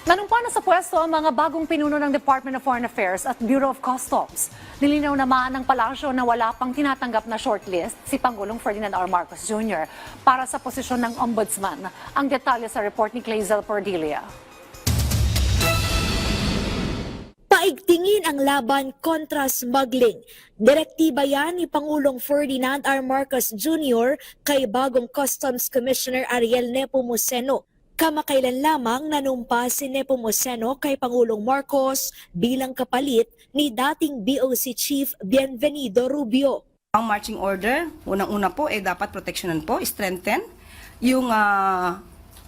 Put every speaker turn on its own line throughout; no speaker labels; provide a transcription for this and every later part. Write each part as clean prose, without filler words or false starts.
Nanumpa na sa pwesto ang mga bagong pinuno ng Department of Foreign Affairs at Bureau of Customs. Nilinaw naman ng palasyo na wala pang tinatanggap na shortlist si Pangulong Ferdinand R. Marcos Jr. para sa posisyon ng Ombudsman. Ang detalye sa report ni Clazel Pordilia.
Paigtingin ang laban kontra smuggling. Direktiba yan ni Pangulong Ferdinand R. Marcos Jr. kay bagong Customs Commissioner Ariel Nepomuceno. Kamakailan lamang nanumpa si Nepomuceno kay Pangulong Marcos bilang kapalit ni dating BOC Chief Bienvenido Rubio.
Ang marching order, unang-una po, dapat proteksyonan po, strengthen yung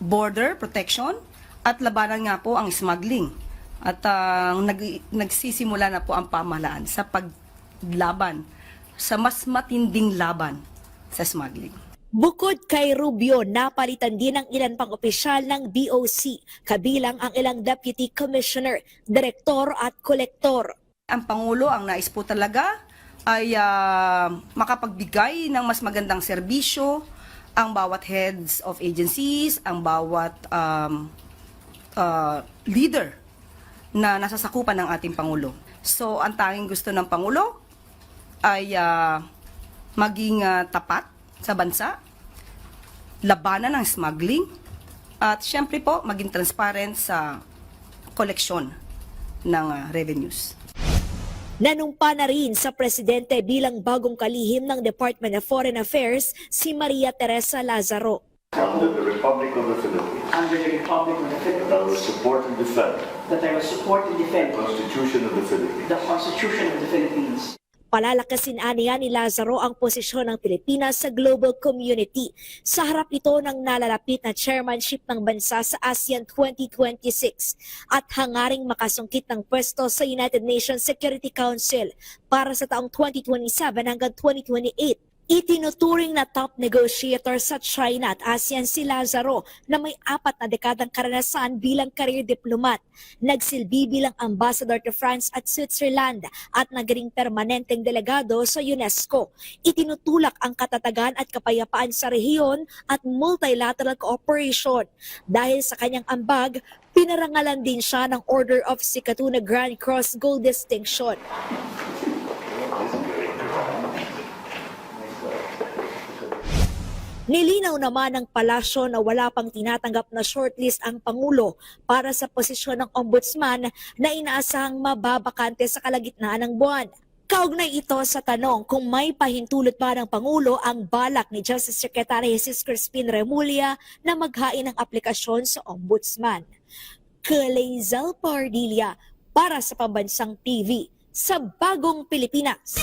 border protection at labanan nga po ang smuggling. At nagsisimula na po ang pamahalaan sa paglaban, sa mas matinding laban sa smuggling.
Bukod kay Rubio, napalitan din ang ilan pang opisyal ng BOC, kabilang ang ilang deputy commissioner, direktor at kolektor.
Ang Pangulo, ang nais po talaga ay makapagbigay ng mas magandang serbisyo ang bawat heads of agencies, ang bawat leader na nasasakupan ng ating Pangulo. So, ang tanging gusto ng Pangulo ay maging tapat sa bansa, labanan ng smuggling, at syempre po maging transparent sa koleksyon ng revenues.
Nanumpa na rin sa presidente bilang bagong kalihim ng Department of Foreign Affairs si Maria Teresa Lazaro.
Under the Republic of the Philippines.
Under the Republic of the
That I will
Philippines.
support and defend
That I will support and defend
the Constitution of the Philippines.
the Constitution of the Philippines.
Palalakasin aniya ni Lazaro ang posisyon ng Pilipinas sa global community sa harap ito ng nalalapit na chairmanship ng bansa sa ASEAN 2026 at hangaring makasungkit ng pwesto sa United Nations Security Council para sa taong 2027 hanggang 2028. Itinuturing na top negotiator sa China at ASEAN si Lazaro na may 4 na dekadang karanasan bilang career diplomat. Nagsilbi bilang ambassador to France at Switzerland at naging permanenteng delegado sa UNESCO. Itinutulak ang katatagan at kapayapaan sa rehiyon at multilateral cooperation. Dahil sa kanyang ambag, pinarangalan din siya ng Order of Sikatuna Grand Cross Gold Distinction. Nilinaw naman ng palasyo na wala pang tinatanggap na shortlist ang Pangulo para sa posisyon ng Ombudsman na inaasahang mababakante sa kalagitnaan ng buwan. Kaugnay ito sa tanong kung may pahintulot ba ng Pangulo ang balak ni Justice Secretary Jesus Crispin Remulla na maghain ng aplikasyon sa Ombudsman. Clazel Pordilia para sa Pambansang TV sa Bagong Pilipinas.